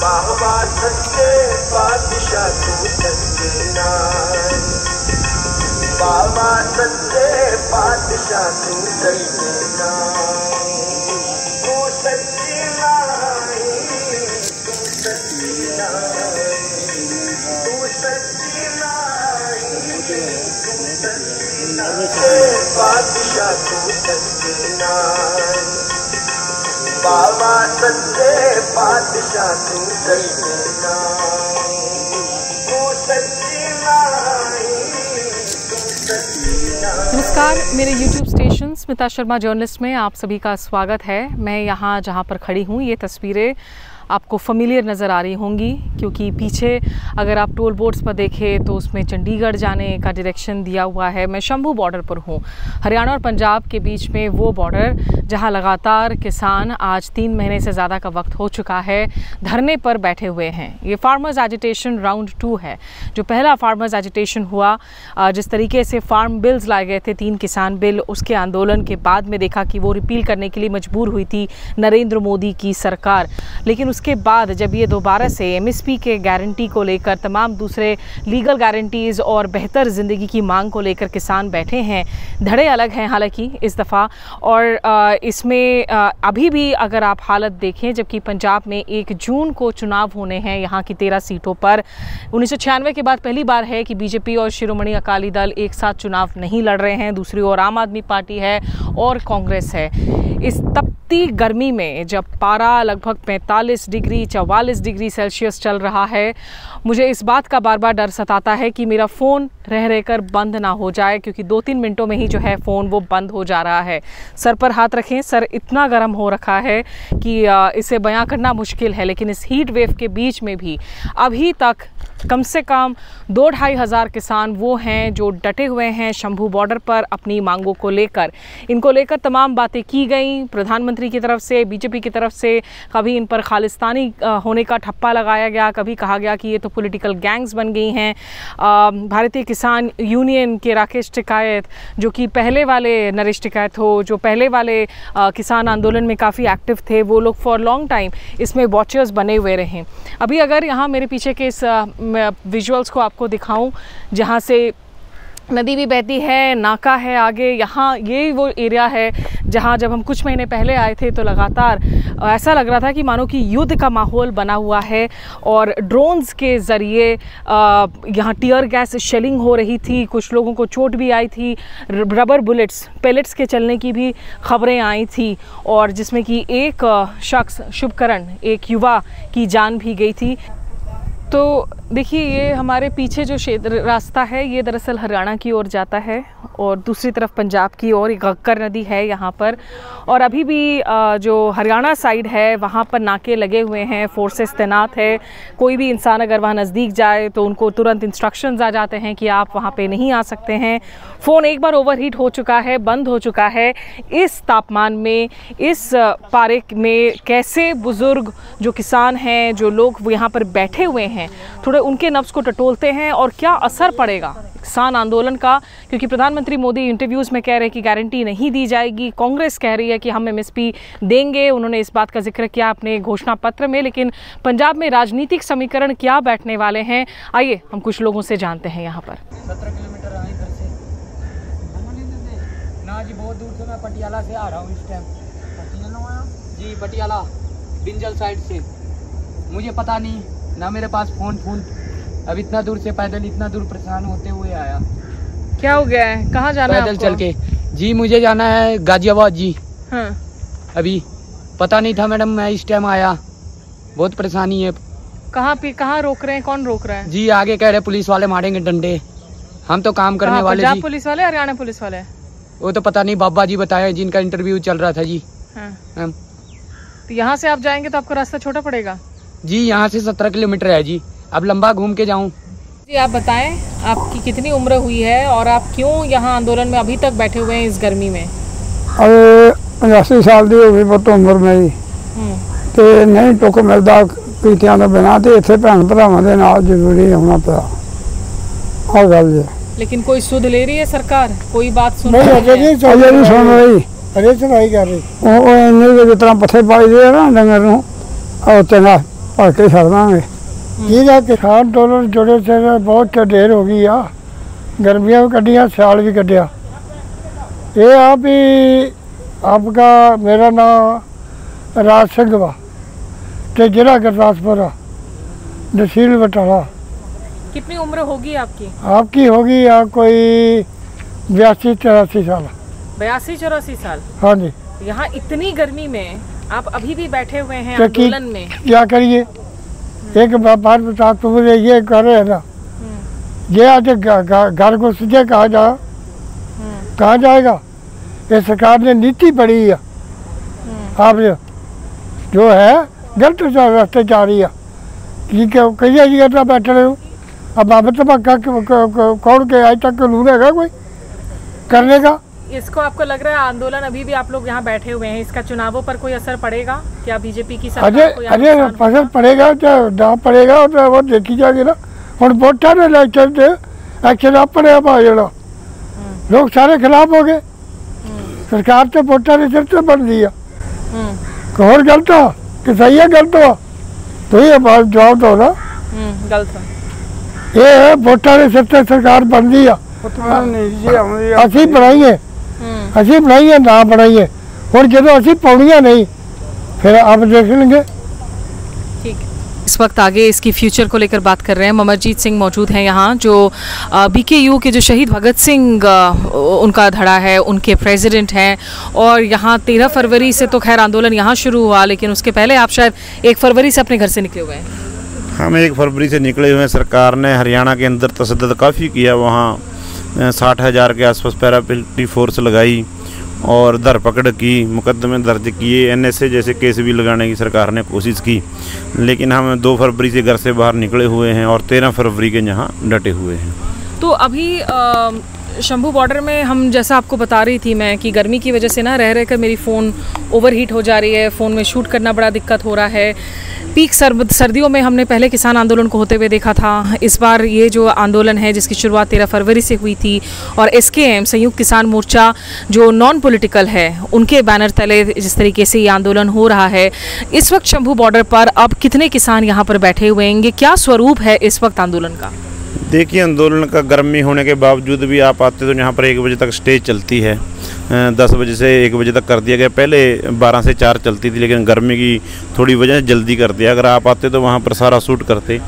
बाबा सच्चे पातशाह तू सच्ची नाई, बाबा सच्चे पातशाह तू सच्ची नाई, तू सच्ची नाई, तू सच्ची नाई, तू सच्ची नाई, तू सच्ची नाई, पातशाह तू सच्ची नाई, बाबा सच्चे पातशाह तू सच्ची नाई, तू सच्ची नाई, तू सच्ची नाई। नमस्कार, मेरे YouTube station Smita Sharma journalist में आप सभी का स्वागत है। मैं यहाँ जहाँ पर खड़ी हूँ, ये तस्वीरें आपको फेमिलियर नज़र आ रही होंगी क्योंकि पीछे अगर आप टोल बोर्ड्स पर देखें तो उसमें चंडीगढ़ जाने का डायरेक्शन दिया हुआ है। मैं शंभू बॉर्डर पर हूँ, हरियाणा और पंजाब के बीच में वो बॉर्डर जहाँ लगातार किसान आज 3 महीने से ज़्यादा का वक्त हो चुका है धरने पर बैठे हुए हैं। ये फार्मर्स एजिटेशन राउंड 2 है। जो पहला फार्मर्स एजिटेशन हुआ, जिस तरीके से फार्म बिल्स लाए गए थे 3 किसान बिल, उसके आंदोलन के बाद में देखा कि वो रिपील करने के लिए मजबूर हुई थी नरेंद्र मोदी की सरकार। लेकिन उसके बाद जब ये दोबारा से एमएसपी के गारंटी को लेकर, तमाम दूसरे लीगल गारंटीज़ और बेहतर ज़िंदगी की मांग को लेकर किसान बैठे हैं, धड़े अलग हैं हालांकि इस दफ़ा। और इसमें अभी भी अगर आप हालत देखें, जबकि पंजाब में 1 जून को चुनाव होने हैं यहाँ की 13 सीटों पर। 1996 के बाद पहली बार है कि बीजेपी और शिरोमणि अकाली दल एक साथ चुनाव नहीं लड़ रहे हैं। दूसरी ओर आम आदमी पार्टी है और कांग्रेस है। इस तपती गर्मी में जब पारा लगभग 45 डिग्री 44 डिग्री सेल्सियस चल रहा है, मुझे इस बात का बार बार डर सताता है कि मेरा फ़ोन रह रहकर बंद ना हो जाए, क्योंकि 2-3 मिनटों में ही जो है फ़ोन वो बंद हो जा रहा है। सर पर हाथ रखें, सर इतना गर्म हो रखा है कि इसे बयां करना मुश्किल है। लेकिन इस हीट वेव के बीच में भी अभी तक कम से कम 2-2.5 हज़ार किसान वो हैं जो डटे हुए हैं शंभू बॉर्डर पर अपनी मांगों को लेकर। इनको लेकर तमाम बातें की गई प्रधानमंत्री की तरफ से, बीजेपी की तरफ से। कभी इन पर खालिस्तानी होने का ठप्पा लगाया गया, कभी कहा गया कि ये तो पॉलिटिकल गैंग्स बन गई हैं। भारतीय किसान यूनियन के राकेश टिकैत, जो कि पहले वाले नरेश टिकैत हो, जो पहले वाले किसान आंदोलन में काफ़ी एक्टिव थे, वो लोग फॉर लॉन्ग टाइम इसमें वॉचर्स बने हुए रहे। अभी अगर यहाँ मेरे पीछे के इस विजुअल्स को आपको दिखाऊं, जहाँ से नदी भी बहती है, नाका है आगे, यहाँ ये वो एरिया है जहाँ जब हम कुछ महीने पहले आए थे तो लगातार ऐसा लग रहा था कि मानो कि युद्ध का माहौल बना हुआ है। और ड्रोन्स के ज़रिए यहाँ टियर गैस शेलिंग हो रही थी, कुछ लोगों को चोट भी आई थी, रबर बुलेट्स पेलेट्स के चलने की भी खबरें आई थी, और जिसमें कि एक शख्स शुभकरण, एक युवा की जान भी गई थी। तो देखिए, ये हमारे पीछे जो रास्ता है ये दरअसल हरियाणा की ओर जाता है और दूसरी तरफ पंजाब की ओर घग्गर नदी है यहाँ पर। और अभी भी जो हरियाणा साइड है वहाँ पर नाके लगे हुए हैं, फोर्सेस तैनात है। कोई भी इंसान अगर वहाँ नज़दीक जाए तो उनको तुरंत इंस्ट्रक्शंस आ जाते हैं कि आप वहाँ पे नहीं आ सकते हैं। फ़ोन एक बार ओवरहीट हो चुका है, बंद हो चुका है। इस तापमान में, इस पारे में कैसे बुज़ुर्ग जो किसान हैं, जो लोग यहाँ पर बैठे हुए हैं, थोड़े उनके नफ्स को टटोलते हैं और क्या असर पड़ेगा किसान आंदोलन का। क्योंकि प्रधानमंत्री मोदी इंटरव्यूज़ में कह रहे हैं कि गारंटी नहीं दी जाएगी, कांग्रेस कह रही है कि हम एमएसपी देंगे। उन्होंने इस बात का जिक्र किया अपने घोषणा पत्र में। लेकिन पंजाब में राजनीतिक समीकरण क्या बैठने वाले हैं, आइए हम कुछ लोगों से जानते हैं। यहाँ पर 17 किलोमीटर इधर से ना जी, बहुत दूर से मैं पटियाला से आ रहा हूँ इस टाइम। पटियाला जी, पटियाला बिंजल साइड से। मुझे पता नहीं ना, मेरे पास फोन अब इतना दूर से पैदल इतना दूर परेशान होते हुए आया। क्या हो गया है, कहाँ जाना है पैदल आपको? चल के जी, मुझे जाना है गाजियाबाद जी। हाँ। अभी पता नहीं था मैडम, मैं इस टाइम आया, बहुत परेशानी है। कहाँ रोक रहे हैं, कौन रोक रहा है जी? आगे कह रहे पुलिस वाले मारेंगे डंडे। हम तो काम करने वाले पंजाब जी। पुलिस वाले, हरियाणा पुलिस वाले? वो तो पता नहीं, बाबा जी बताए जिनका इंटरव्यू चल रहा था जी। हाँ। तो यहाँ से आप जाएंगे तो आपको रास्ता छोटा पड़ेगा जी। यहाँ से 17 किलोमीटर है जी, अब लंबा घूम के जाऊँ जी। आप बताएं, आपकी कितनी उम्र हुई है और आप क्यों यहाँ आंदोलन में अभी तक बैठे हुए हैं इस गर्मी में? अरे 85 साल की होगी बहुत उम्र मेरी, तो नहीं टुक मिलता कीतियां तो बिना, तो इतने भैन भरावां दे नाल जरूरी होना पिया। हर गल जी, लेकिन कोई सुध ले रही है सरकार? कोई बात सुन नहीं सुन रही, अरे चढ़ाई कर रही। जिस तरह पत्थे पाई दे ना डंगर नूं, चंगा ਭਰ ਕੇ ਛੱਡ ਦਾਂਗੇ। ਇਹਦਾ ਕਿਸਾਨ ਅੰਦੋਲਨ ਜੁੜੇ ਸੇ ਬਹੁਤ ਢੇਰ ਹੋ ਗਈ ਆ, ਗਰਮੀਆਂ ਵੀ ਕੱਢੀਆਂ, ਸਿਆਲ ਵੀ ਕੱਢਿਆ। ਇਹ ਆ ਵੀ आपका मेरा नाम राज सिंह वा ते जिला गुरदासपुर आ, तहसील बटाला। कितनी उम्र होगी आपकी? आपकी होगी कोई 82-84 साल। 82-84 साल? हाँ जी। यहाँ इतनी गर्मी में आप अभी भी बैठे हुए हैं आंदोलन में, क्या करिए? एक बात बता, तुम ये कर रहे हैं ना, ये आज घर को सीधे कहाँ जाएगा? ये सरकार ने नीति पड़ी है, आप जो है गलत रास्ते जा रही है। कहिए जी करना बैठे रहे हो, अब आप धमाका कौन के आज तक कानून है कोई करने का? इसको आपको लग रहा है आंदोलन अभी भी आप लोग यहाँ बैठे हुए हैं, इसका चुनावों पर कोई असर पड़ेगा क्या? बीजेपी की सरकार को अरे असर पड़ेगा तो ना पड़ेगा तो वो देखी जाएगी ना। हम वोटा ने इलेक्शन से एक्शन अपने आप आ जाना, लोग सारे खिलाफ हो गए। सरकार तो वोटा ने सिर से बन दिया, कौन गलत हो कि सही है? गलत हो तो ये बात जवाब दो ना। गलत ये वोटा ने सिर से सरकार बन दिया, असी बनाइए, असी बनाइए ना बनाइए, और जो असी पौड़ियाँ नहीं फिर आप देख लेंगे। इस वक्त आगे इसकी फ्यूचर को लेकर बात कर रहे हैं। अमरजीत सिंह मौजूद हैं यहाँ, जो बीकेयू के जो शहीद भगत सिंह उनका धड़ा है, उनके प्रेसिडेंट हैं। और यहाँ 13 फरवरी से तो खैर आंदोलन यहाँ शुरू हुआ, लेकिन उसके पहले आप शायद 1 फरवरी से अपने घर से निकले हुए हैं। हम 1 फरवरी से निकले हुए हैं। सरकार ने हरियाणा के अंदर तशद्दुद काफ़ी किया, वहाँ 60,000 के आसपास पैरामिलिट्री फोर्स लगाई और धरपकड़ की, मुकदमे दर्ज किए, NSA जैसे केस भी लगाने की सरकार ने कोशिश की। लेकिन हम 2 फरवरी से घर से बाहर निकले हुए हैं और 13 फरवरी के यहाँ डटे हुए हैं। तो अभी शंभू बॉर्डर में हम, जैसा आपको बता रही थी मैं, कि गर्मी की वजह से ना रह कर मेरी फ़ोन ओवरहीट हो जा रही है, फ़ोन में शूट करना बड़ा दिक्कत हो रहा है। पीक सर्दियों में हमने पहले किसान आंदोलन को होते हुए देखा था। इस बार ये जो आंदोलन है जिसकी शुरुआत 13 फरवरी से हुई थी, और SKM संयुक्त किसान मोर्चा जो नॉन पॉलिटिकल है, उनके बैनर तले जिस तरीके से ये आंदोलन हो रहा है, इस वक्त शंभू बॉर्डर पर अब कितने किसान यहाँ पर बैठे हुए हैं? क्या स्वरूप है इस वक्त आंदोलन का? देखिए, आंदोलन का गर्मी होने के बावजूद भी आप आते तो यहाँ पर 1 बजे तक स्टेज चलती है। 10 बजे से 1 बजे तक कर दिया गया, पहले 12 से 4 चलती थी, लेकिन गर्मी की थोड़ी वजह से जल्दी कर दिया। अगर आप आते तो वहाँ पर सारा शूट करते।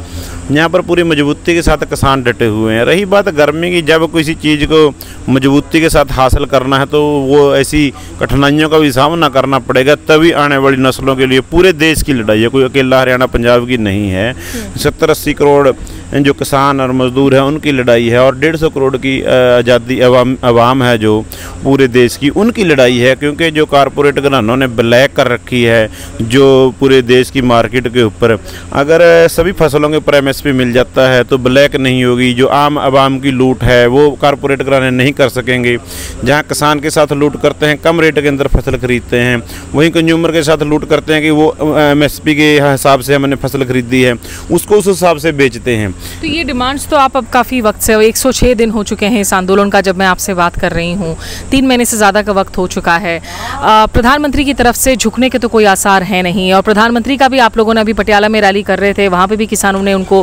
यहाँ पर पूरी मजबूती के साथ किसान डटे हुए हैं। रही बात गर्मी की, जब किसी चीज़ को मजबूती के साथ हासिल करना है तो वो ऐसी कठिनाइयों का भी सामना करना पड़ेगा, तभी आने वाली नस्लों के लिए पूरे देश की लड़ाई है, कोई अकेला हरियाणा पंजाब की नहीं है। 70-80 करोड़ जो किसान और मजदूर हैं उनकी लड़ाई है, और 150 करोड़ की आज़ादी अवाम है जो पूरे देश की, उनकी लड़ाई है। क्योंकि जो कारपोरेट घरानों ने ब्लैक कर रखी है जो पूरे देश की मार्केट के ऊपर, अगर सभी फसलों के ऊपर MSP मिल जाता है तो ब्लैक नहीं होगी। जो आम आवाम की लूट है वो कारपोरेट घराने नहीं कर सकेंगे। जहाँ किसान के साथ लूट करते हैं, कम रेट के अंदर फसल खरीदते हैं, वहीं कंज्यूमर के साथ लूट करते हैं कि वो MSP के हिसाब से हमने फसल खरीदी है, उसको उस हिसाब से बेचते हैं। तो ये डिमांड्स तो आप अब काफ़ी वक्त से, 106 दिन हो चुके हैं इस आंदोलन का जब मैं आपसे बात कर रही हूँ, 3 महीने से ज़्यादा का वक्त हो चुका है। प्रधानमंत्री की तरफ से झुकने के तो कोई आसार है नहीं, और प्रधानमंत्री का भी आप लोगों ने अभी पटियाला में रैली कर रहे थे, वहाँ पे भी किसानों ने उनको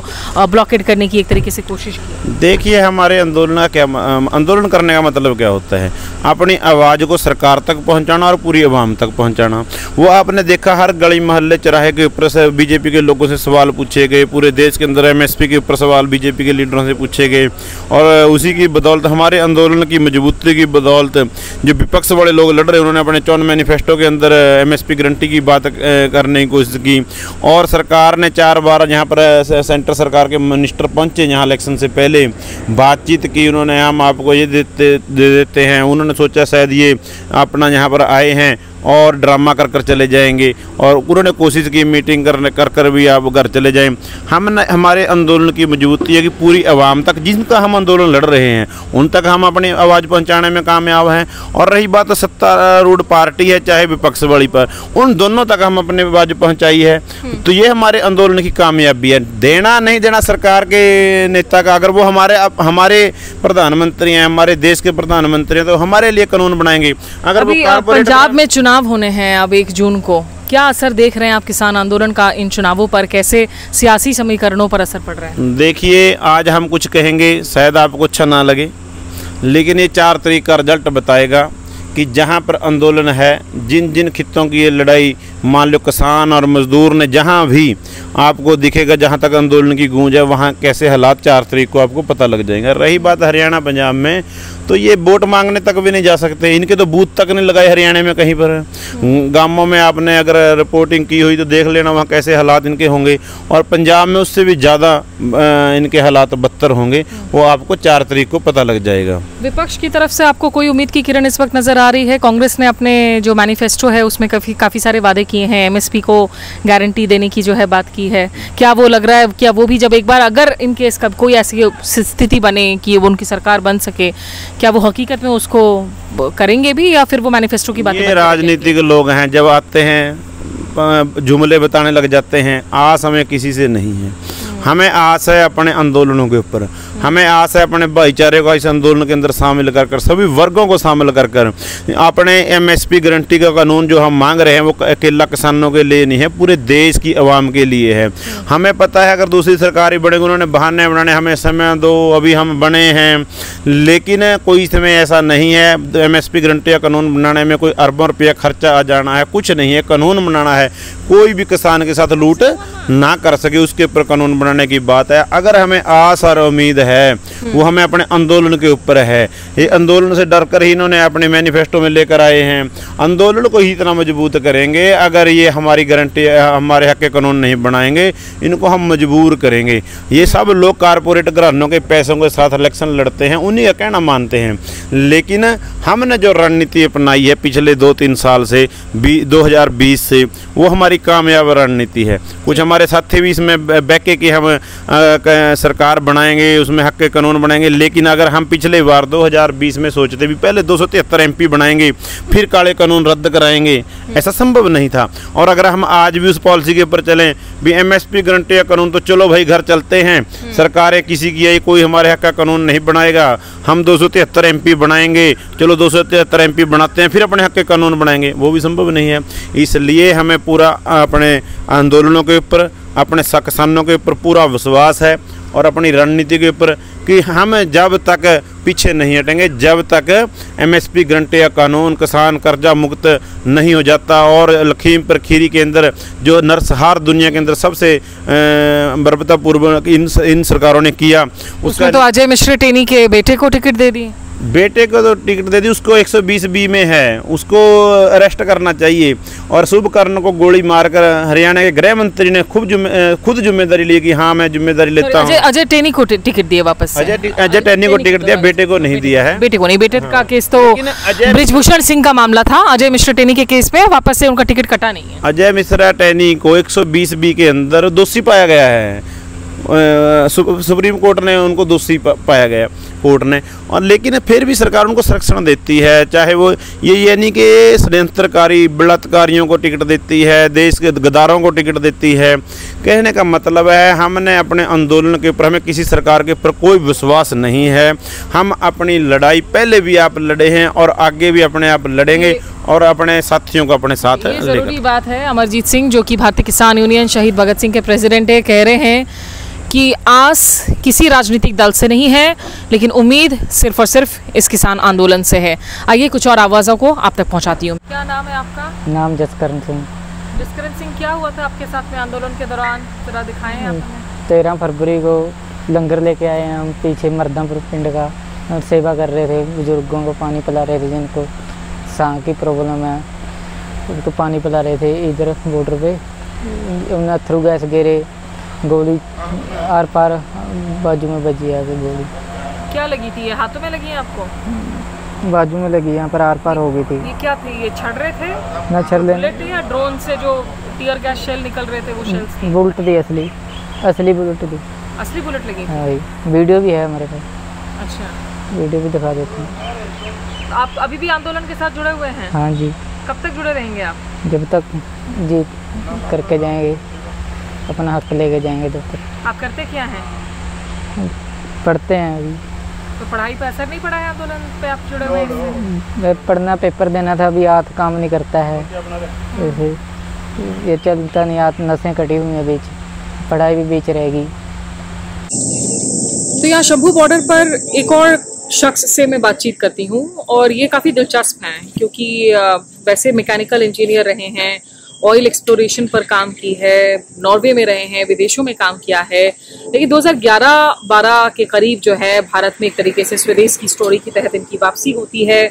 ब्लॉकेट करने की एक तरीके से कोशिश की। देखिए, हमारे आंदोलन करने का मतलब क्या होता है? अपनी आवाज़ को सरकार तक पहुँचाना और पूरी आवाम तक पहुँचाना। वो आपने देखा, हर गली मोहल्ले चौराहे के ऊपर से बीजेपी के लोगों से सवाल पूछे गए, पूरे देश के अंदर MSP के ऊपर सवाल बीजेपी के लीडरों से पूछे गए, और उसी की बदौलत, हमारे आंदोलन की मजबूती की बदौलत, जो विपक्ष वाले लोग लड़ रहे हैं उन्होंने अपने 54 मैनिफेस्टो के अंदर MSP गारंटी की बात करने की कोशिश की। और सरकार ने 4 बार यहाँ पर सेंटर सरकार के मिनिस्टर पहुँचे यहाँ इलेक्शन से पहले, बातचीत की उन्होंने, हम आपको ये दे देते हैं। उन्होंने सोचा शायद ये अपना यहाँ पर आए हैं और ड्रामा कर चले जाएंगे, और उन्होंने कोशिश की मीटिंग कर भी आप घर चले जाएं। हमारे आंदोलन की मजबूती है कि पूरी आवाम तक, जिनका हम आंदोलन लड़ रहे हैं, उन तक हम अपनी आवाज़ पहुंचाने में कामयाब हैं। और रही बात सत्तारूढ़ पार्टी है चाहे विपक्ष वाली पर, उन दोनों तक हम अपनी आवाज़ पहुंचाई है। तो ये हमारे आंदोलन की कामयाबी है। देना नहीं देना सरकार के नेता का, अगर वो हमारे प्रधानमंत्री हैं, हमारे देश के प्रधानमंत्री हैं, तो हमारे लिए कानून बनाएंगे। अगर वो पंजाब में चुनाव होने हैं अब 1 जून को, क्या असर देख रहे हैं आप किसान आंदोलन का इन चुनावों पर? कैसे सियासी समीकरणों पर असर पड़ रहा है? देखिए, आज हम कुछ कहेंगे शायद आपको अच्छा ना लगे, लेकिन ये 4 तारीख का रिजल्ट बताएगा कि जहाँ पर आंदोलन है, जिन जिन खित्तों की ये लड़ाई, मान लो किसान और मज़दूर ने, जहाँ भी आपको दिखेगा जहाँ तक आंदोलन की गूंज है, वहाँ कैसे हालात 4 तारीख को आपको पता लग जाएगा। रही बात हरियाणा पंजाब में, तो ये वोट मांगने तक भी नहीं जा सकते, इनके तो बूथ तक नहीं लगाए हरियाणा में कहीं पर। गाँवों में आपने अगर रिपोर्टिंग की हुई तो देख लेना वहाँ कैसे हालात इनके होंगे, और पंजाब में उससे भी ज़्यादा इनके हालात बदतर होंगे, वो आपको 4 तारीख को पता लग जाएगा। विपक्ष की तरफ से आपको कोई उम्मीद की किरण इस वक्त नज़र आ रही है? कांग्रेस ने अपने जो मैनिफेस्टो है उसमें काफ़ी सारे वादे किए हैं, एमएसपी को गारंटी देने की जो है बात की है। क्या वो लग रहा है, क्या वो भी जब एक बार अगर इनके इसका कोई ऐसी स्थिति बने कि वो उनकी सरकार बन सके, क्या वो हकीकत में उसको करेंगे भी, या फिर वो मैनिफेस्टो की बातें? ये राजनीतिक लोग हैं, जब आते हैं जुमले बताने लग जाते हैं। आस हमें किसी से नहीं है, हमें आस है अपने आंदोलनों के ऊपर, हमें आस है अपने भाईचारे को इस आंदोलन के अंदर शामिल कर सभी वर्गों को शामिल कर अपने एमएसपी गारंटी का कानून जो हम मांग रहे हैं वो अकेला किसानों के लिए नहीं है, पूरे देश की आवाम के लिए है। हमें पता है अगर दूसरी सरकार ही बढ़ेगी, उन्होंने बहाने बनाने, हमें समय दो, अभी हम बने हैं, लेकिन कोई समय ऐसा नहीं है। एमएसपी गारंटी का कानून बनाने में कोई अरबों रुपया खर्चा आ जाना है, कुछ नहीं है। कानून बनाना है, कोई भी किसान के साथ लूट ना कर सके, उसके ऊपर कानून बनाने की बात है। अगर हमें आस और उम्मीद है वो हमें अपने आंदोलन के ऊपर है। ये आंदोलन से डर कर ही इन्होंने अपने मैनिफेस्टो में लेकर आए हैं। आंदोलन को ही इतना मजबूत करेंगे, अगर ये हमारी गारंटी, हमारे हक के कानून नहीं बनाएंगे, इनको हम मजबूर करेंगे। ये सब लोग कारपोरेट घरानों के पैसों के साथ इलेक्शन लड़ते हैं, उन्हीं का कहना मानते हैं। लेकिन हमने जो रणनीति अपनाई है पिछले 2-3 साल से, 2020 से, वो हमारी कामयाब रणनीति है। कुछ हमारे साथी भी इसमें बैके कि हम सरकार बनाएंगे, उसमें हक के कानून बनाएंगे, लेकिन अगर हम पिछले बार 2020 में सोचते भी पहले 273 एमपी बनाएंगे, फिर काले कानून रद्द कराएंगे, ऐसा संभव नहीं था। और अगर हम आज भी उस पॉलिसी के ऊपर चलें भी एमएसपी गारंटी का कानून, तो चलो भाई घर चलते हैं, सरकारें किसी की आई, कोई हमारे हक का कानून नहीं बनाएगा, हम 273 एमपी बनाएंगे, चलो 273 एमपी बनाते हैं, फिर अपने हक के कानून बनाएंगे, वो भी संभव नहीं है। इसलिए हमें पूरा अपने आंदोलनों के ऊपर, अपने किसानों के ऊपर पूरा विश्वास है, और अपनी रणनीति के ऊपर कि हम जब तक पीछे नहीं हटेंगे, जब तक एमएसपी गारंटी का कानून, किसान कर्जा मुक्त नहीं हो जाता। और लखीमपुर खीरी के अंदर जो नरसंहार दुनिया के अंदर सबसे बर्बरतापूर्वक इन सरकारों ने किया, उसमें तो अजय मिश्र टेनी के बेटे को टिकट दे दी। बेटे को तो टिकट दे दी, उसको 120B में है, उसको अरेस्ट करना चाहिए। और शुभकर्ण को गोली मारकर हरियाणा के गृह मंत्री ने खुद जिम्मेदारी ली कि हाँ मैं जिम्मेदारी लेता हूँ। अजय टेनी को टिकट दिया वापस से। अजय टेनी को टिकट दिया, बेटे को नहीं दिया है। बेटे को नहीं, बेटे का केस तो बृजभूषण सिंह का मामला था, अजय मिश्रा टेनी के केस में वापस से उनका टिकट कटा नहीं है। अजय मिश्रा टेनी को 120B के अंदर दोषी पाया गया है, सुप्रीम कोर्ट ने उनको दोषी पाया गया, कोर्ट ने। और लेकिन फिर भी सरकार उनको संरक्षण देती है, चाहे वो ये यानी कि षड्यंत्रकारी बलात्कारियों को टिकट देती है, देश के गद्दारों को टिकट देती है। कहने का मतलब है हमने अपने आंदोलन के ऊपर, हमें किसी सरकार के ऊपर कोई विश्वास नहीं है। हम अपनी लड़ाई पहले भी आप लड़े हैं और आगे भी अपने आप लड़ेंगे, और अपने साथियों को अपने साथ ये जरूरी बात है। अमरजीत सिंह जो कि भारतीय किसान यूनियन शहीद भगत सिंह के प्रेसिडेंट है, कह रहे हैं कि आस किसी राजनीतिक दल से नहीं है, लेकिन उम्मीद सिर्फ और सिर्फ इस किसान आंदोलन से है। आइए कुछ और आवाज़ों को आप तक पहुंचाती हूँ। क्या नाम है आपका? नाम जसकरण सिंह। जसकरण सिंह, क्या हुआ था आपके साथ में आंदोलन के दौरान, जरा दिखाएं आप हमें। 13 फरवरी को लंगर लेके आए हैं हम, पीछे मर्दापुर पिंड का, और सेवा कर रहे थे, बुजुर्गों को पानी पिला रहे थे, जिनको सांस की प्रॉब्लम है उनको पानी पिला रहे थे। इधर बॉर्डर पे उन्हें थ्रू गैस गिरे, गोली आर पार बाजू में बजी है गोली। क्या लगी थी? ये हाथों में लगी है आपको? बाजू में लगी, यहाँ पर आर पार हो गई थी। ये क्या थी? ये छड़ रहे थे ना छड़ बुलेट या ड्रोन से जो टियर गैस शेल निकल रहे थे वो शेल्स थी? बुलेट थी, असली बुलेट थी। असली बुलेट लगी? हाँ, वीडियो भी है हमारे पास। अच्छा, वीडियो भी दिखा देते हैं। आप अभी भी आंदोलन के साथ जुड़े हुए हैं? हाँ जी। कब तक जुड़े रहेंगे आप? जब तक जीत करके जाएंगे, अपना हक लेके जाएंगे। जब तक। आप करते क्या हैं? पढ़ते हैं अभी। तो पढ़ाई पे असर नहीं पड़ा है आंदोलन पे आप जुड़े हुए हैं? पढ़ना, पेपर देना था, अभी हाथ काम नहीं करता है, ये चलता नहीं, हाथ नसें कटी हुई हैं बीच, पढ़ाई भी बीच रहेगी। तो यहाँ शंभू बॉर्डर पर एक और शख्स से मैं बातचीत करती हूँ और ये काफ़ी दिलचस्प हैं क्योंकि वैसे मैकेनिकल इंजीनियर रहे हैं, ऑयल एक्सप्लोरेशन पर काम की है, नॉर्वे में रहे हैं, विदेशों में काम किया है, लेकिन 2011-12 के करीब जो है भारत में एक तरीके से स्वदेश की स्टोरी के तहत इनकी वापसी होती है।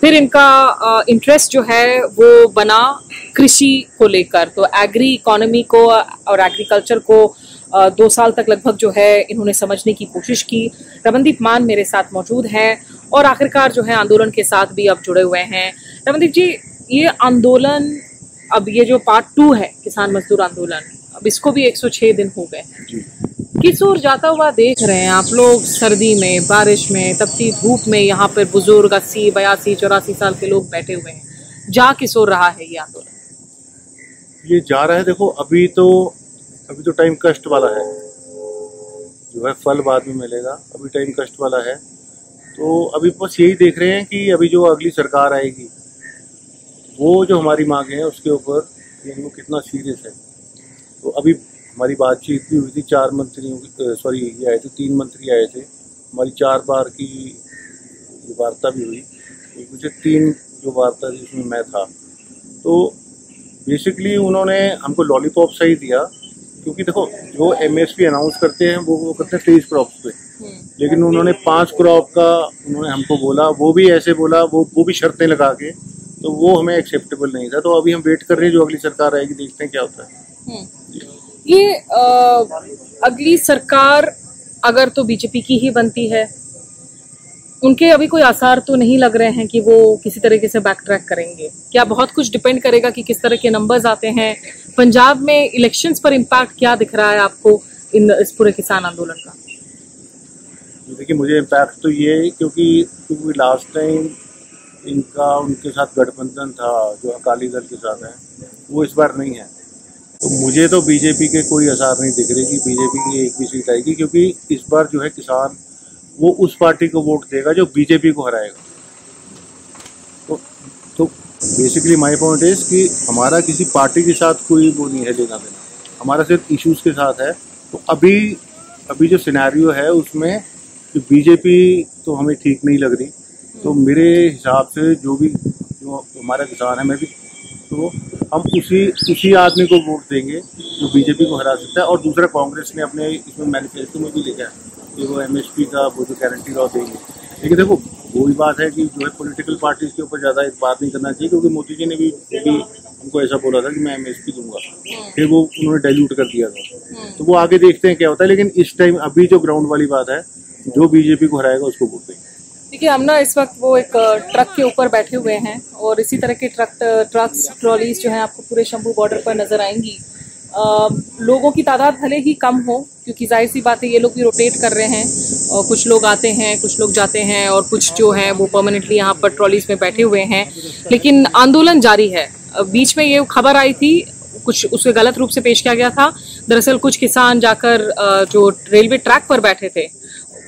फिर इनका इंटरेस्ट जो है वो बना कृषि को लेकर, तो एग्री इकोनॉमी को और एग्रीकल्चर को 2 साल तक लगभग जो है इन्होंने समझने की कोशिश की। रमनदीप मान मेरे साथ मौजूद हैं और आखिरकार जो है आंदोलन के साथ भी अब जुड़े हुए हैं। रमनदीप जी, ये आंदोलन, अब ये जो पार्ट 2 है किसान मजदूर आंदोलन, अब इसको भी 106 दिन हो गए, किस ओर जाता हुआ देख रहे हैं आप लोग? सर्दी में, बारिश में, तपती धूप में यहाँ पर बुजुर्ग 80, 82, 84 साल के लोग बैठे हुए हैं, जा किस ओर रहा है ये आंदोलन? ये जा रहा है, देखो अभी तो टाइम कष्ट वाला है, जो है फल बाद में मिलेगा, अभी टाइम कष्ट वाला है। तो अभी बस यही देख रहे हैं कि अभी जो अगली सरकार आएगी वो जो हमारी मांगे हैं उसके ऊपर वो कितना सीरियस है। तो अभी हमारी बातचीत भी हुई थी, 4 मंत्रियों की, ये आए थे, 3 मंत्री आए थे, हमारी 4 बार की वार्ता भी हुई, मुझे 3 जो वार्ता थी उसमें मैं था। तो बेसिकली उन्होंने हमको लॉलीपॉप सही दिया, क्योंकि देखो जो एमएसपी अनाउंस करते हैं वो करते हैं 23 क्रॉप्स पे, लेकिन उन्होंने 5 क्रॉप का उन्होंने हमको बोला, वो भी ऐसे बोला, वो भी शर्तें लगा के, तो वो हमें एक्सेप्टेबल नहीं था। तो अभी हम वेट कर रहे हैं जो अगली सरकार आएगी, देखते हैं क्या होता है। ये अगली सरकार अगर तो बीजेपी की ही बनती है, उनके अभी कोई आसार तो नहीं लग रहे हैं कि वो किसी तरीके से बैक ट्रैक करेंगे? क्या बहुत कुछ डिपेंड करेगा कि किस तरह के नंबर्स आते हैं? पंजाब में इलेक्शंस पर इम्पैक्ट क्या दिख रहा है आपको इस पूरे किसान आंदोलन का? देखिए, मुझे इम्पैक्ट तो ये है क्योंकि लास्ट टाइम इनका उनके साथ गठबंधन था जो अकाली दल के साथ है, वो इस बार नहीं है। तो मुझे तो बीजेपी के कोई असर नहीं दिख रही कि बीजेपी की एक भी सीट आएगी, क्योंकि इस बार जो है किसान वो उस पार्टी को वोट देगा जो बीजेपी को हराएगा। तो बेसिकली माय पॉइंट इज कि हमारा किसी पार्टी के साथ कोई वो नहीं है लेना देना, हमारा सिर्फ इश्यूज के साथ है। तो अभी जो सिनेरियो है उसमें बीजेपी तो हमें ठीक नहीं लग रही। तो मेरे हिसाब से जो हमारा किसान है, मैं भी, तो हम उसी आदमी को वोट देंगे जो बीजेपी को हरा सकता है। और दूसरा, कांग्रेस ने अपने इसमें मैनिफेस्टो में भी लिखा है कि वो एमएसपी का वो जो गारंटी लॉ देंगे। लेकिन देखो, वही बात है कि जो है पॉलिटिकल पार्टीज के ऊपर ज़्यादा इस बात नहीं करना चाहिए, क्योंकि मोदी जी ने भी हमको ऐसा बोला था कि मैं एमएसपी दूंगा, फिर वो उन्होंने डाइल्यूट कर दिया था। तो वो आगे देखते हैं क्या होता है। लेकिन इस टाइम अभी जो ग्राउंड वाली बात है, जो बीजेपी को हराएगा उसको वोट देंगे। देखिए, हम ना इस वक्त वो एक ट्रक के ऊपर बैठे हुए हैं और इसी तरह के ट्रक्स ट्रॉलीज जो हैं आपको पूरे शंभू बॉर्डर पर नजर आएंगी। लोगों की तादाद भले ही कम हो, क्योंकि जाहिर सी बात है ये लोग भी रोटेट कर रहे हैं और कुछ लोग आते हैं, कुछ लोग जाते हैं और कुछ जो हैं वो परमानेंटली यहाँ पर ट्रॉलीज में बैठे हुए हैं, लेकिन आंदोलन जारी है। बीच में ये खबर आई थी, कुछ उसे गलत रूप से पेश किया गया था। दरअसल कुछ किसान जाकर जो रेलवे ट्रैक पर बैठे थे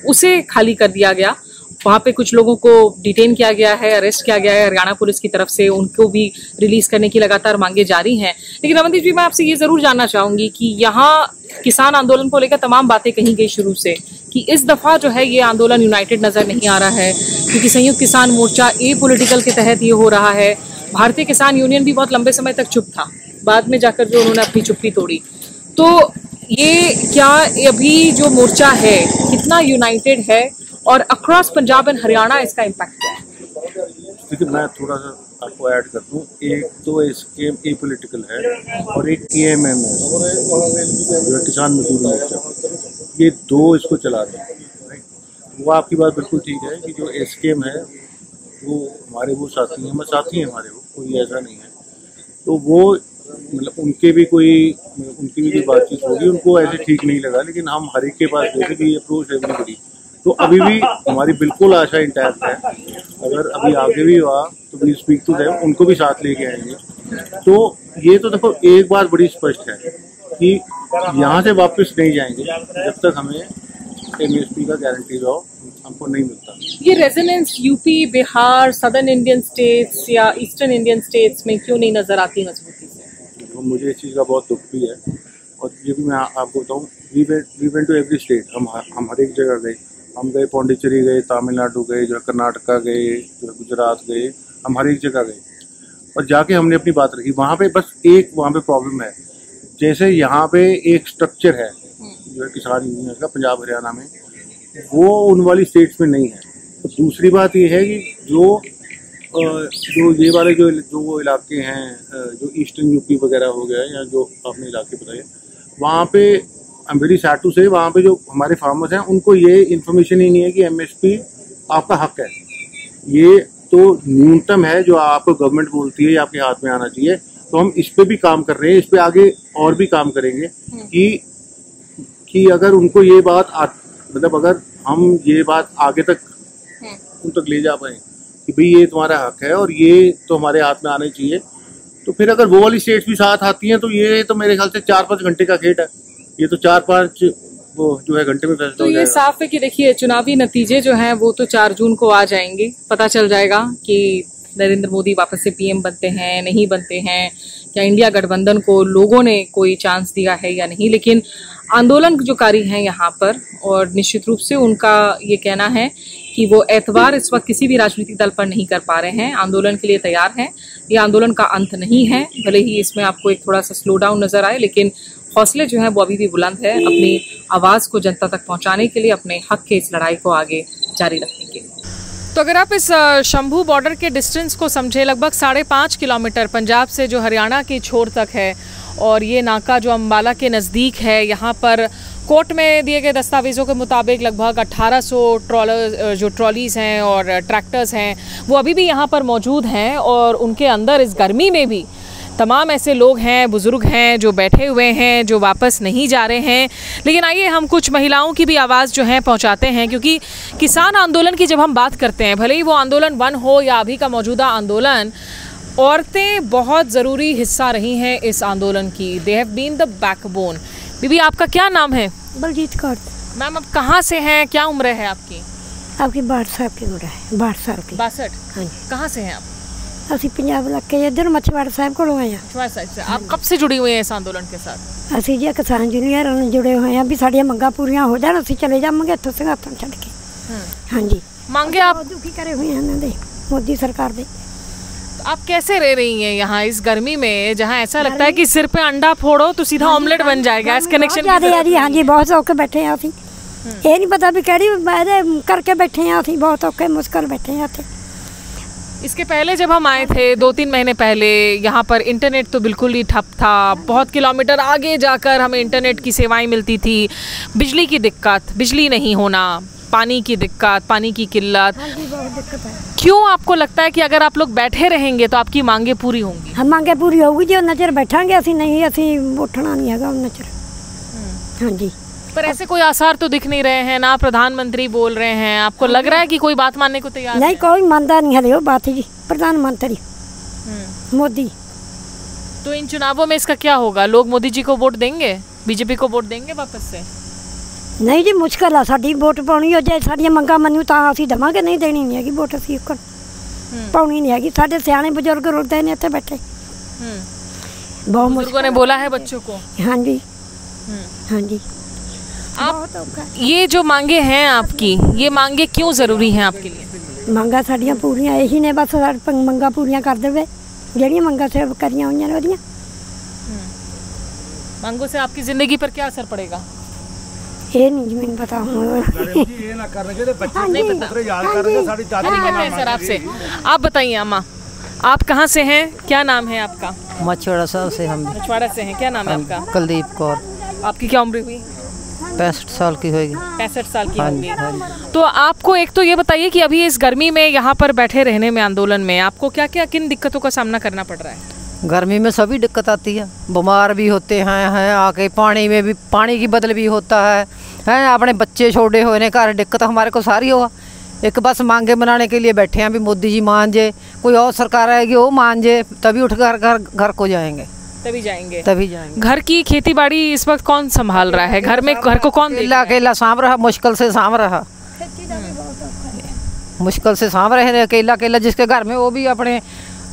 उसे खाली कर दिया गया, वहाँ पे कुछ लोगों को डिटेन किया गया है, अरेस्ट किया गया है हरियाणा पुलिस की तरफ से, उनको भी रिलीज करने की लगातार मांगे जारी हैं। लेकिन रमनदीप जी, मैं आपसे ये जरूर जानना चाहूंगी कि यहाँ किसान आंदोलन को लेकर तमाम बातें कही गई शुरू से कि इस दफा जो है ये आंदोलन यूनाइटेड नजर नहीं आ रहा है, क्योंकि संयुक्त किसान मोर्चा पॉलिटिकल के तहत ये हो रहा है। भारतीय किसान यूनियन भी बहुत लंबे समय तक चुप था, बाद में जाकर जो उन्होंने अपनी चुप्पी तोड़ी। तो ये क्या अभी जो मोर्चा है कितना यूनाइटेड है और अक्रॉस पंजाब एंड हरियाणा इसका इम्पैक्ट क्या है? देखिए, मैं थोड़ा सा आपको ऐड कर दूं। एक तो एसकेएम पॉलिटिकल है और एक केएमएम है जो किसान मजदूर मोर्चा, ये 2 इसको चला रहे हैं। वो आपकी बात बिल्कुल ठीक है कि जो एसकेएम है वो हमारे वो साथी हैं, हमारे वो कोई ऐसा नहीं है। तो वो मतलब उनकी भी कोई बातचीत होगी, उनको ऐसे ठीक नहीं लगा। लेकिन हम हर एक के पास गए थे कि ये अप्रोच एवरीबॉडी, तो अभी भी हमारी बिल्कुल आशा इंटैक्ट है। अगर अभी आगे भी हुआ तो वी स्पीक टू देम, उनको भी साथ लेके आएंगे। तो ये तो देखो, एक बात बड़ी स्पष्ट है कि यहाँ से वापस नहीं जाएंगे जब तक हमें एमएसपी का गारंटी लॉ हमको नहीं मिलता। ये resonance UP, Bihar, southern Indian states या ईस्टर्न इंडियन स्टेट्स में क्यों नहीं नजर आती मजबूती से? तो मुझे इस चीज़ का बहुत दुख भी है, और ये भी मैं आपको बताऊँ, we went to every state. हम हर एक जगह गए। हम गए पौंडीचेरी गए, तमिलनाडु गए, जो कर्नाटका गए, जो गुजरात गए, हम हर एक जगह गए और जाके हमने अपनी बात रखी। वहाँ पे बस एक वहाँ पे प्रॉब्लम है, जैसे यहाँ पे एक स्ट्रक्चर है जो है किसान यूनियन का पंजाब हरियाणा में, वो उन वाली स्टेट्स में नहीं है। तो दूसरी बात ये है कि जो ये वाले जो वो इलाके हैं, जो ईस्टर्न यूपी वगैरह हो गया या जो आपने इलाके बताए, वहाँ पे I am very sad to say, वहाँ पे जो हमारे फार्मर्स हैं उनको ये इन्फॉर्मेशन ही नहीं है कि एमएसपी आपका हक है। ये तो न्यूनतम है जो आपको गवर्नमेंट बोलती है, ये आपके हाथ में आना चाहिए। तो हम इस पे भी काम कर रहे हैं, इस पे आगे और भी काम करेंगे कि अगर उनको ये बात मतलब अगर हम ये बात आगे तक उन तक ले जा पाए कि भाई ये तुम्हारा हक है और ये तो हमारे हाथ में आने चाहिए, तो फिर अगर वो वाली स्टेट्स भी साथ आती हैं तो ये तो मेरे ख्याल से 4-5 घंटे का खेल है। ये तो 4-5 वो जो है घंटे में फैसला तो हो ये जाएगा। साफ है कि देखिए चुनावी नतीजे जो हैं वो तो 4 जून को आ जाएंगे, पता चल जाएगा कि नरेंद्र मोदी वापस से पीएम बनते हैं नहीं बनते हैं, या इंडिया गठबंधन को लोगों ने कोई चांस दिया है या नहीं। लेकिन आंदोलनकारी हैं यहाँ पर, और निश्चित रूप से उनका ये कहना है कि वो एतबार इस वक्त किसी भी राजनीतिक दल पर नहीं कर पा रहे हैं, आंदोलन के लिए तैयार हैं। ये आंदोलन का अंत नहीं है, भले ही इसमें आपको एक थोड़ा सा स्लो डाउन नजर आए, लेकिन हौसले जो हैं वो अभी भी बुलंद है अपनी आवाज़ को जनता तक पहुंचाने के लिए, अपने हक के इस लड़ाई को आगे जारी रखने के लिए। तो अगर आप इस शंभू बॉर्डर के डिस्टेंस को समझे, लगभग 5.5 किलोमीटर पंजाब से जो हरियाणा की छोर तक है, और ये नाका जो अम्बाला के नज़दीक है, यहाँ पर कोर्ट में दिए गए दस्तावेज़ों के मुताबिक लगभग 1800 जो ट्रॉलीज़ हैं और ट्रैक्टर्स हैं वो अभी भी यहाँ पर मौजूद हैं, और उनके अंदर इस गर्मी में भी तमाम ऐसे लोग हैं, बुज़ुर्ग हैं जो बैठे हुए हैं, जो वापस नहीं जा रहे हैं। लेकिन आइए हम कुछ महिलाओं की भी आवाज़ जो है पहुंचाते हैं, क्योंकि किसान आंदोलन की जब हम बात करते हैं, भले ही वो आंदोलन 1 हो या अभी का मौजूदा आंदोलन, औरतें बहुत ज़रूरी हिस्सा रही हैं इस आंदोलन की। They have been the backbone. बीबी, आपका क्या नाम है? बलजीत कौर। मैम, आप कहाँ से हैं, क्या उम्र है आपकी? आपकी 62 साल की उम्र है। 62 साल की। 62? हाँ जी। कहाँ से हैं आप? ਅਸੀਂ ਪੰਜਾਬ ਇਲਾਕੇ ਇੱਧਰ ਮੱਛਵਾੜਾ ਸਾਹਿਬ ਕੋਲੋਂ ਆਏ ਆ। मछुआरा साइड से। आप कब से जुड़ी हुई हैं इस आंदोलन के साथ? ਅਸੀਂ ਜੀ ਕਿਸਾਨ ਜੂਨੀਅਰ ਨਾਲ ਜੁੜੇ ਹੋਏ ਆ ਵੀ ਸਾਡੀਆਂ ਮੰਗਾਂ ਪੂਰੀਆਂ ਹੋ ਜਾਣ, ਅਸੀਂ ਚਲੇ ਜਾਵਾਂਗੇ ਇੱਥੋਂ ਸਿੰਘਾਪਨ ਛੱਡ ਕੇ। ਹਾਂਜੀ। मांगे आप? ਬਹੁਤ ਦੁਖੀ ਕਰੇ ਹੋਏ ਆ ਇਹਨਾਂ ਦੇ ਮੋਦੀ ਸਰਕਾਰ ਦੇ। आप कैसे रह रही हैं यहाँ इस गर्मी में, जहाँ ऐसा लगता है कि सिर पे अंडा फोड़ो तो सीधा ऑमलेट बन जाएगा? इस कनेक्शन ਜ਼ਿਆਦਾ ਆ ਜੀ। ਹਾਂਜੀ, ਬਹੁਤ ਔਖੇ ਬੈਠੇ ਆ ਅਸੀਂ। ਇਹ ਨਹੀਂ ਪਤਾ ਵੀ ਕਿਹੜੀ ਇਹਦੇ ਕਰਕੇ ਬੈਠੇ ਆ ਅਸੀਂ, ਬਹੁਤ ਔਖੇ ਮੁਸ਼ਕਲ बैठे ਆ ਇੱਥੇ। इसके पहले जब हम आए थे 2-3 महीने पहले, यहाँ पर इंटरनेट तो बिल्कुल ही ठप था। बहुत किलोमीटर आगे जाकर हमें इंटरनेट की सेवाएं मिलती थी। बिजली की दिक्कत, बिजली नहीं होना, पानी की दिक्कत, पानी की किल्लत। बहुत दिक्कत है। क्यों आपको लगता है कि अगर आप लोग बैठे रहेंगे तो आपकी मांगे पूरी होंगी? हम मांगे पूरी होगी जो नजर बैठांगे असी नहीं, असी उठना नहीं है नजर। हाँ जी। पर ऐसे कोई आसार तो दिख नहीं रहे हैं ना, प्रधानमंत्री बोल रहे हैं। आपको लग रहा है कि कोई बात मानने को तैयार नहीं? कोई मानता नहीं है वो बात जी। प्रधानमंत्री मोदी। तो इन चुनावों में इसका क्या होगा? लोग मोदी जी को वोट देंगे, बीजेपी को वोट देंगे वापस से? नहीं जी, मुश्किल है साडी वोट पाउनी हो जाए, साडियां मंगां मन्नू तां असीं देवांगे, नहीं देनी नहीं हैगी वोट असीं पाउनी नहीं हैगी। साडे सियाणे बुजुर्ग रुलदे ने इत्थे बैठे। बहुत बुजुर्गों ने बोला है बच्चों को। हाँ जी। हाँ जी। आप ये जो मांगे हैं आपकी, ये मांगे क्यों ज़रूरी हैं आपके लिए? ਮੰਗਾਂ ਸਾਡੀਆਂ ਪੂਰੀਆਂ ਇਹੀ ਨੇ, ਬਸ ਮੰਗਾਂ ਪੂਰੀਆਂ ਕਰ ਦੇਵੇ ਜਿਹੜੀਆਂ ਮੰਗਾਂ ਸੇ ਕਰੀਆਂ ਹੋਈਆਂ ਨੇ ਉਹਦੀਆਂ। मांगों से आपकी ज़िंदगी पर क्या असर पड़ेगा? ਇਹ ਨਹੀਂ ਜੀ ਮੈਨੂੰ पता ਹੁਣ। सर आपसे आप बताइए अम्मा, आप कहाँ से हैं, क्या नाम है आपका? मछुआरा साहब से हम। मछुआरा से हैं, क्या नाम है आपका? कुलदीप कौर। आपकी क्या उम्र हुई? 65 साल की होगी। 65 साल की होगी। तो आपको एक तो ये बताइए कि अभी इस गर्मी में यहाँ पर बैठे रहने में, आंदोलन में, आपको क्या क्या किन दिक्कतों का सामना करना पड़ रहा है? गर्मी में सभी दिक्कत आती है, बीमार भी होते हैं आके, पानी में भी पानी की बदल भी होता है अपने बच्चे छोटे होने का दिक्कत हमारे को सारी होगा। एक बस मांगे बनाने के लिए बैठे हैं भी मोदी जी मान जे, कोई और सरकार आएगी वो मान जे, तभी उठ घर को जाएंगे। तभी जाएंगे। घर की खेती बाड़ी इस वक्त कौन संभाल रहा है? घर में घर को कौन अकेला सांभ रहा, मुश्किल से सांभ रहा। मुश्किल से सांभ रहे थे, अकेला अकेला जिसके घर में, वो भी अपने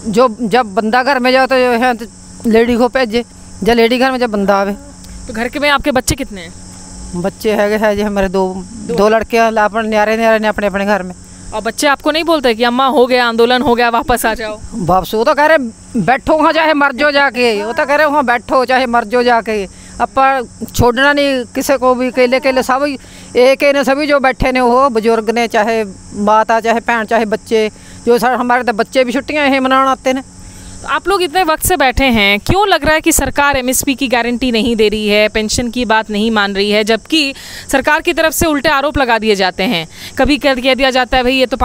जो जब बंदा घर में जाओ तो जो है लेडी को भेजे, जब लेडी घर में जब बंदा आवे। तो घर के में आपके बच्चे कितने हैं? बच्चे है जी हमारे दो लड़के अपने न्यारे ने अपने अपने घर में। और बच्चे आपको नहीं बोलते कि अम्मा हो गया, आंदोलन हो गया, वापस आ जाओ? वापस वो तो कह रहे बैठो वहाँ चाहे मर जो जाके, वो तो कह रहे वहाँ बैठो चाहे मर जो जाके, अपन छोड़ना नहीं किसी को भी, अकेले अकेले सब एक ने सभी जो बैठे ने, वो बुजुर्ग ने, चाहे माता चाहे भैन चाहे बच्चे, जो सर हमारे तो बच्चे भी छुट्टियाँ हैं मनाने आते हैं। तो आप लोग इतने वक्त से बैठे हैं, क्यों लग रहा है कि सरकार एमएसपी की गारंटी नहीं दे रही है, पेंशन की बात नहीं मान रही है, जबकि सरकार की तरफ से उल्टे आरोप लगा दिए जाते हैं? कभी कह दिया जाता है भाई ये तो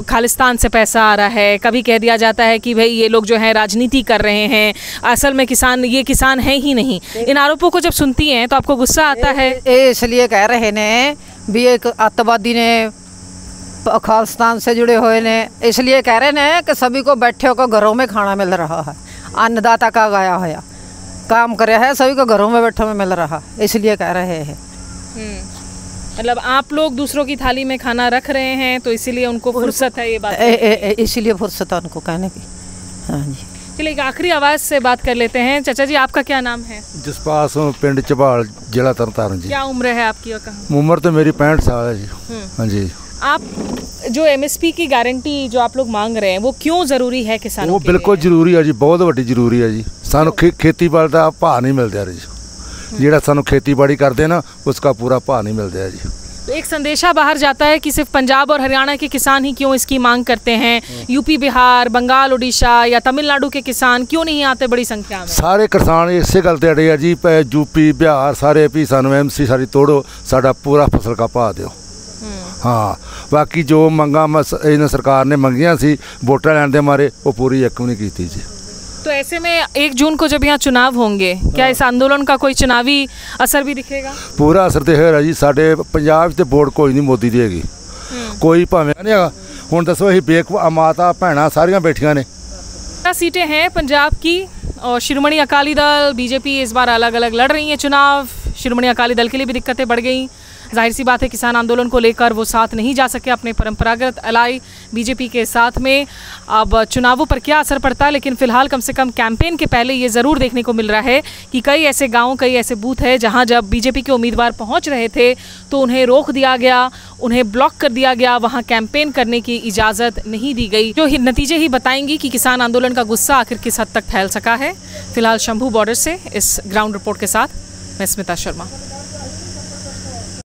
खालिस्तान से पैसा आ रहा है, कभी कह दिया जाता है कि भाई ये लोग जो है राजनीति कर रहे हैं, असल में ये किसान है ही नहीं। इन आरोपों को जब सुनती हैं तो आपको गुस्सा आता है? इसलिए कह रहे ने भी एक आतंकवादी ने खालिस्तान से जुड़े हुए ने, इसलिए कह रहे हैं कि सभी को बैठे को घरों में खाना मिल रहा है, अन्नदाता का गाया होया काम करे है, सभी को घरों में बैठे में मिल रहा, इसलिए कह रहे हैं। मतलब आप लोग दूसरों की थाली में खाना रख रहे हैं तो इसीलिए उनको फुर्सत है ये बात? इसीलिए फुर्सत है उनको कहने की। हाँ जी, चलिए एक आखिरी आवाज़ से बात कर लेते हैं। चाचा जी आपका क्या नाम है? जसपाल पिंड चबाल जिला तरनताਰਨ जी। क्या उम्र है आपकी और कहाँ? उम्र तो मेरी 65 साल है जी। हाँ जी। आप जो एमएसपी की गारंटी जो आप लोग मांग रहे हैं वो क्यों ज़रूरी है किसानों के लिए? वो बिल्कुल जरूरी है जी, बहुत बड़ी जरूरी है जी। सानू खेतीबाड़ी का भाव नहीं मिलता जी, जेड़ा सानू खेतीबाड़ी करते ना उसका पूरा भाव नहीं मिलता जी। तो एक संदेशा बाहर जाता है कि सिर्फ पंजाब और हरियाणा के किसान ही क्यों इसकी मांग करते हैं, यूपी बिहार बंगाल उड़ीसा या तमिलनाडु के किसान क्यों नहीं आते बड़ी संख्या में? सारे किसान इसे गल ते अड़े है जी, यूपी बिहार सारे भी सानू एमसी सारी तोड़ो, साडा पूरा फसल का भाव दो। हाँ, बाकी जो मंगा इन सरकार ने मंगिया सी वोटा लैन दे मारे वो पूरी एक नहीं की जी। तो ऐसे में 1 जून को जब यहाँ चुनाव होंगे, क्या इस आंदोलन का कोई चुनावी असर भी दिखेगा? पूरा असर तो है जी। साढ़े पंजाब से वोट कोई नहीं मोदी देगी, कोई भावें नहीं है। हुण दसो असीं बेवकूफ माता भैणां सारियां बैठियां ने। 15 सीटें हैं पंजाब की और शिरोमणि अकाली दल बीजेपी इस बार अलग अलग लड़ रही हैं चुनाव। शिरोमणि अकाली दल के लिए भी दिक्कतें बढ़ गई, जाहिर सी बात है किसान आंदोलन को लेकर वो साथ नहीं जा सके अपने परंपरागत अलाई बीजेपी के साथ में। अब चुनावों पर क्या असर पड़ता है, लेकिन फिलहाल कम से कम कैंपेन के पहले ये ज़रूर देखने को मिल रहा है कि कई ऐसे गांव कई ऐसे बूथ है जहां जब बीजेपी के उम्मीदवार पहुंच रहे थे तो उन्हें रोक दिया गया, उन्हें ब्लॉक कर दिया गया, वहाँ कैंपेन करने की इजाज़त नहीं दी गई। जो नतीजे ही बताएंगी कि किसान आंदोलन का गुस्सा आखिर किस हद तक फैल सका है। फिलहाल शंभू बॉर्डर से इस ग्राउंड रिपोर्ट के साथ मैं स्मिता शर्मा।